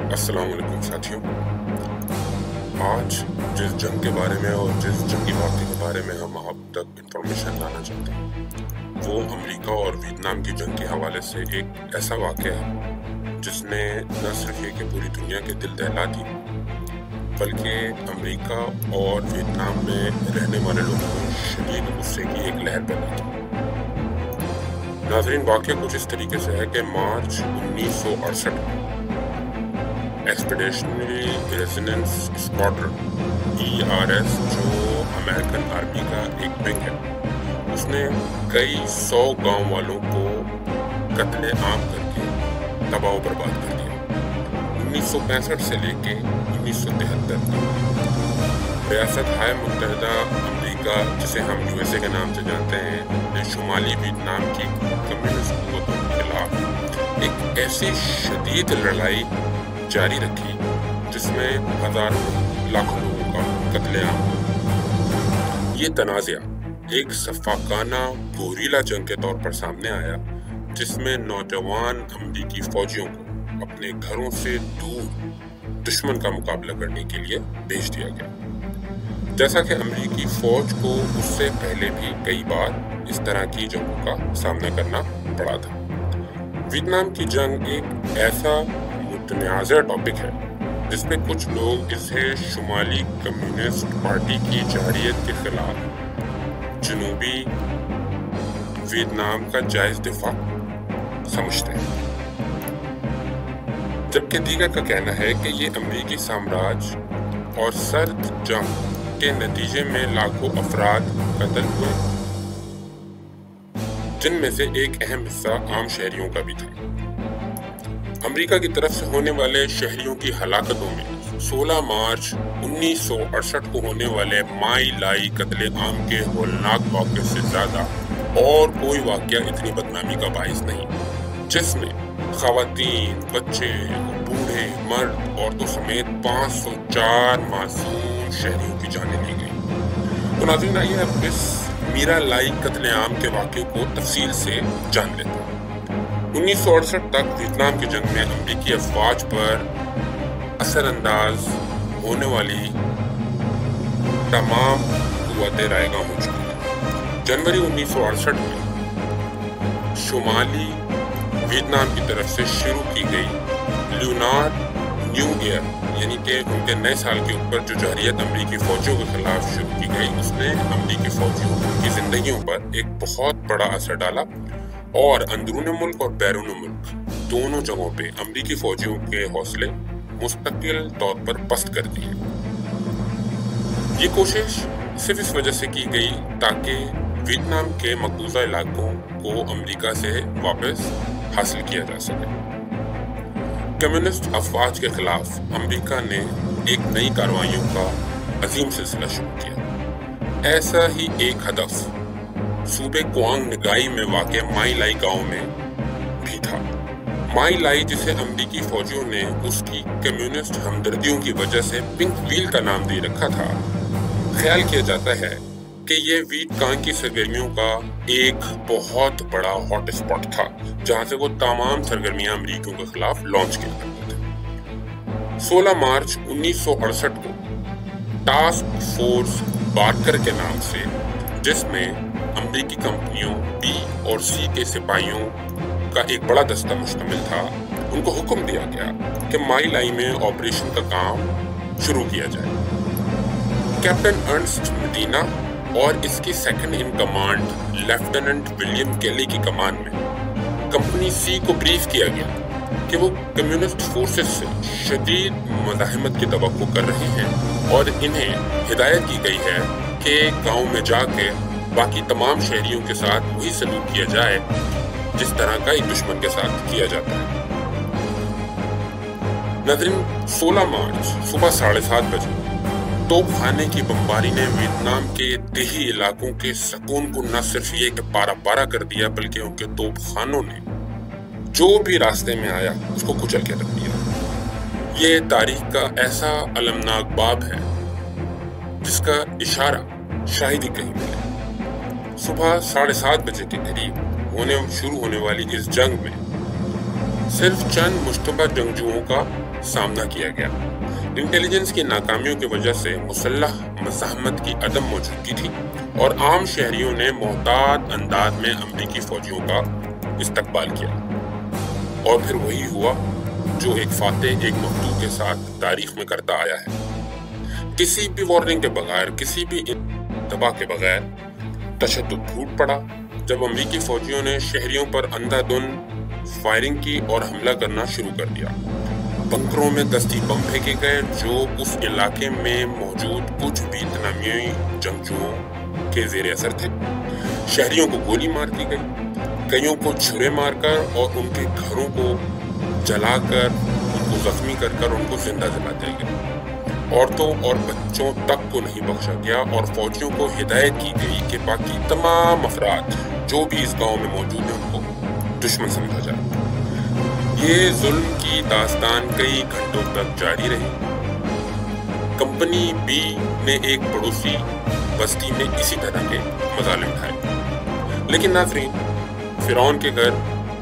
अस्सलाम वालेकुम साथियों। आज जिस जंग के बारे में और जिस जंगी वाक़े के बारे में हम आप तक इंफॉर्मेशन लाना चाहते हैं वो अमेरिका और वियतनाम की जंग के हवाले से एक ऐसा वाक़या है जिसने न सिर्फ ये कि पूरी दुनिया के दिल दहला दी बल्कि अमेरिका और वियतनाम में रहने वाले लोगों को शदीद गुस्से की एक लहर पैदा की। नाज़रीन, वाक़या कुछ इस तरीके से है कि मार्च 1968 में एक्सपीडिशनरी रेजिस्टेंस स्क्वाड्रन ERS जो अमेरिकन आर्मी का एक विंग है, उसने कई 100 गांव वालों को कत्ले आम करके तबाह बर्बाद कर दिया। 1965 से लेके 1973 तक रियासत हाय मुत्तहिदा अमेरिका, जिसे हम USA के नाम से जानते हैं, ने शुमाली वियतनाम की कम्युनिस्ट कुव्वतों के खिलाफ एक ऐसी शदीद लड़ाई जारी रखी जिसमें हजारों लाखों लोगों का कत्लेआम हुआ। ये तनाज़ा एक सफाकाना गोरीला जंग के तौर पर सामने आया जिसमें नौजवान अमेरिकी फौजियों को अपने घरों से दूर दुश्मन का मुकाबला करने के लिए भेज दिया गया। जैसा कि अमेरिकी फौज को उससे पहले भी कई बार इस तरह की जंगों का सामना करना पड़ा था। वियतनाम की जंग एक ऐसा मुतनाज़ा टॉपिक है जिसमें कुछ लोग इसे शुमाली कम्युनिस्ट पार्टी की जारियत के खिलाफ जनूबी वियतनाम का जायज दिफा समझते हैं, जबकि दीगर का कहना है कि ये अमेरिकी साम्राज्य और सर्द जंग के नतीजे में लाखों अफराद कत्ल हुए, जिनमें से एक अहम हिस्सा आम शहरियों का भी था। अमेरिका की तरफ से होने वाले शहरियों की हलाकतों में 16 मार्च 1968 को होने वाले माई लाई कत्ले आम के होलनाक वाक़े से ज़्यादा और कोई वाक़या इतनी बदनामी का बाइस नहीं, जिसमें ख़वातीन, बच्चे, बूढ़े, मर्द, औरतों समेत 504 मासूम शहरियों की जानें ली गई। तो नाज़रीन, आइए अब इस मीरा लाई कत्ले आम के वाक़े को तफसील से जान लेते हैं। 1968 तक वियतनाम की जंग में अमेरिकी अफवाज पर असरअंदाज होने वाली तमाम कुव्वतें रायगां हो चुकी हैं। जनवरी 1968 में शुमाली वियतनाम की तरफ से शुरू की गई ल्यूनार न्यू ईयर, यानी कि उनके नए साल के ऊपर जो जहरियत अमेरिकी फौजियों के खिलाफ शुरू की गई, उसने अमेरिकी फौजियों की जिंदगियों पर एक बहुत बड़ा असर डाला और अंदरून मुल्क और बैरून मुल्क दोनों जगहों पे अमेरिकी फौजियों के हौसले मुस्तकिल तौर पर पस्त कर दिए। ये कोशिश सिर्फ इस वजह से की गई ताकि वियतनाम के मकबूजा इलाकों को अमेरिका से वापस हासिल किया जा सके। कम्युनिस्ट अफवाज के खिलाफ अमेरिका ने एक नई कार्रवाइयों का अजीम सिलसिला शुरू किया। ऐसा ही एक हदफ सूबे क्वांग निगाई में वाक़े माई लाई गांव में भी था। माई लाई, जिसे अमेरिकी फौजियों ने उसकी कम्युनिस्ट हमदर्दियों की वजह से पिंक व्हील का नाम दे रखा था, ख्याल किया जाता है कि ये वियतकांग की सरगर्मियों का एक बहुत बड़ा हॉट स्पॉट था जहां से वो तमाम सरगर्मियां अमेरिकियों के खिलाफ लॉन्च किया करते थे। 16 मार्च 1968 को टास्क फोर्स बार्कर के नाम से, जिसमें अमेरिकी कंपनियों B और C के सिपाहियों का एक बड़ा दस्ता मुश्तमिल था, उनको हुक्म दिया गया कि माई लाई में ऑपरेशन का काम शुरू किया जाए। कैप्टन अर्नस्ट मदीना और इसकी second in command lieutenant William केली की कमान में कंपनी C को ब्रीफ किया गया कि वो कम्युनिस्ट फोर्सेस से शदीद मज़ाहमत की तवक्को कर रहे हैं और इन्हें हिदायत की गई है कि गांव में जाके बाकी तमाम शहरियों के साथ वही सलूक किया जाए जिस तरह का एक दुश्मन के साथ किया जाता है। नाज़रीन, 16 मार्च सुबह 7:30 बजे तोपखाने की बमबारी ने वियतनाम के देही इलाकों के सुकून को न सिर्फ ये कि पारा पारा कर दिया, बल्कि उनके तोपखानों ने जो भी रास्ते में आया उसको कुचल के रख दिया। ये तारीख का ऐसा अलमनाक बाब है जिसका इशारा शायद ही कहीं मिले। सुबह 7:30 बजे के करीब शुरू होने वाली इस जंग में सिर्फ चंद मुश्तबा जंगजुओं का सामना किया गया। इंटेलिजेंस की नाकामियों की वजह से मुसल्लह मज़ाहमत की अदम मौजूदगी थी और आम शहरियों ने मोहतात अंदाज में अमरीकी फौजियों का इस्तकबाल किया। और फिर वही हुआ जो एक फातेह एक मखलूक के साथ तारीख में करता आया है। किसी भी वार्निंग के बगैर, किसी भी दबा के बगैर तशद्दुद फूट पड़ा जब अमरीकी फौजियों ने शहरियों पर अंधाधुंध फायरिंग की और हमला करना शुरू कर दिया। बंकरों में दस्ती बम फेंके गए जो उस इलाके में मौजूद कुछ भी तनामी जंगजुओं के ज़ेर असर थे। शहरियों को गोली मार दी गई, कईयों को छुरे मारकर और उनके घरों को जलाकर, उनको जख्मी कर उनको जिंदा जला दिया गया। औरतों और बच्चों तक को नहीं बख्शा गया और फौजियों को हिदायत की गई कि बाकी तमाम अफराद जो भी इस गांव में मौजूद हैं उनको दुश्मन समझा जाए। ये जुल्म की दास्तान कई घंटों तक जारी रही। कंपनी बी ने एक पड़ोसी बस्ती में इसी तरह के मजालिम उठाए। लेकिन नाज़रीन, फिरौन के घर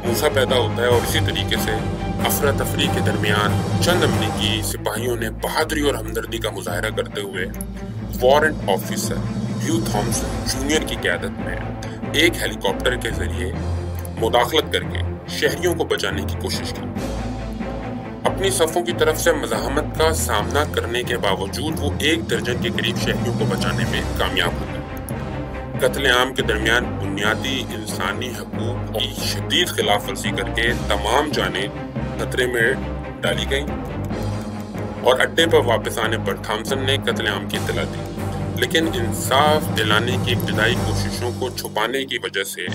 मूसा पैदा होता है और इसी तरीके से अफरा तफरी के दरमियान चंद अमरीकी सिपाहियों ने बहादुरी और हमदर्दी का मुजाहरा करते हुए वारंट ऑफिसर ह्यू थॉमसन जूनियर की क़यादत में एक हेलीकॉप्टर के जरिए मुदाखलत करके शहरियों को बचाने की कोशिश की। अपनी सफ़ों की तरफ से मज़ाहमत का सामना करने के बावजूद वो 1 दर्जन के करीब शहरियों को बचाने में कामयाब हो गए। कत्लेआम के दरमियान बुनियादी इंसानी हकूक़ की शदीद खिलाफ वर्जी करके तमाम जानें खतरे में डाली गईं और अड्डे पर वापस आने पर थॉमसन ने कत्लेआम की इत्तला दी। लेकिन इंसाफ दिलाने की इब्तिदाई कोशिशों को छुपाने की वजह से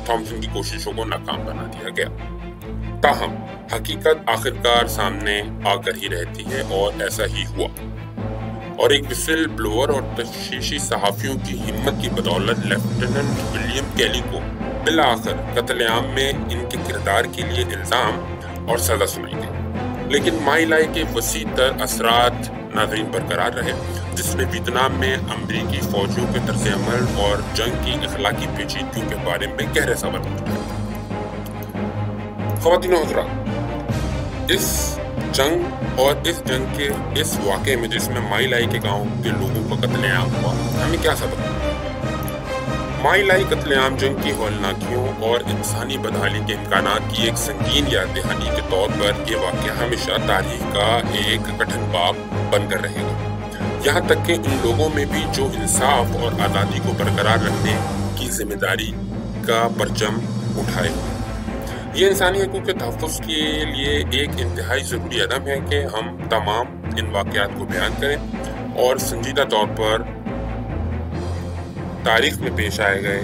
थॉमसन की कोशिशों को नाकाम बना दिया गया। ताहम हकीकत आखिरकार सामने आकर ही रहती है और ऐसा ही हुआ। और एक विसिल ब्लोअर और तशखीसी सहाफ़ियों की हिम्मत की बदौलत लेफ्टिनेंट विलियम कैली को बिलाखिर कत्लेआम में इनके किरदार के लिए इल्ज़ाम और सज़ा सुनाई गई। लेकिन माई लाई के वसी तर असरात नाज़रीन बरकरार रहे, जिसमें वियतनाम में अमरीकी फौजियों के तर्ज़ अमल और जंग की अखलाकी पेचीदगियों के बारे में गहरे सवाल उठाए। ख़वातीन और हज़रात, इस जंग और इस जंग के इस वाक़े में जिसमें माई लाई के गांव के लोगों का कत्लेआम हुआ, हमें क्या सबक मिला? माई लाई कत्लेआम जंग की हौलनाकियों और इंसानी बदहाली के इम्कानात की एक संगीन याद दहानी के तौर पर यह वाक़या हमेशा तारीख का एक कठिन बाब बनकर रहेगा। यहाँ तक कि उन लोगों में भी जो इंसाफ और आज़ादी को बरकरार रखने की जिम्मेदारी का परचम उठाए। ये इंसानी हकूक़ के तहफ़्फ़ुज़ के लिए एक इंतहाई ज़रूरी अदम है कि हम तमाम इन वाक़यात को बयान करें और संजीदा तौर पर तारीख़ में पेश आए गए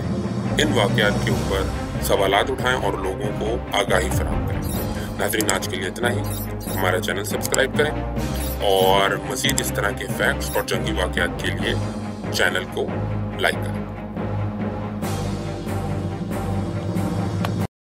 इन वाक़यात के ऊपर सवालात उठाएं और लोगों को आगाही फराहम करें। नाज़रीन, आज के लिए इतना ही। हमारा चैनल सब्सक्राइब करें और मज़ीद इस तरह के फैक्ट्स और जंगी वाक़यात के लिए चैनल को लाइक करें।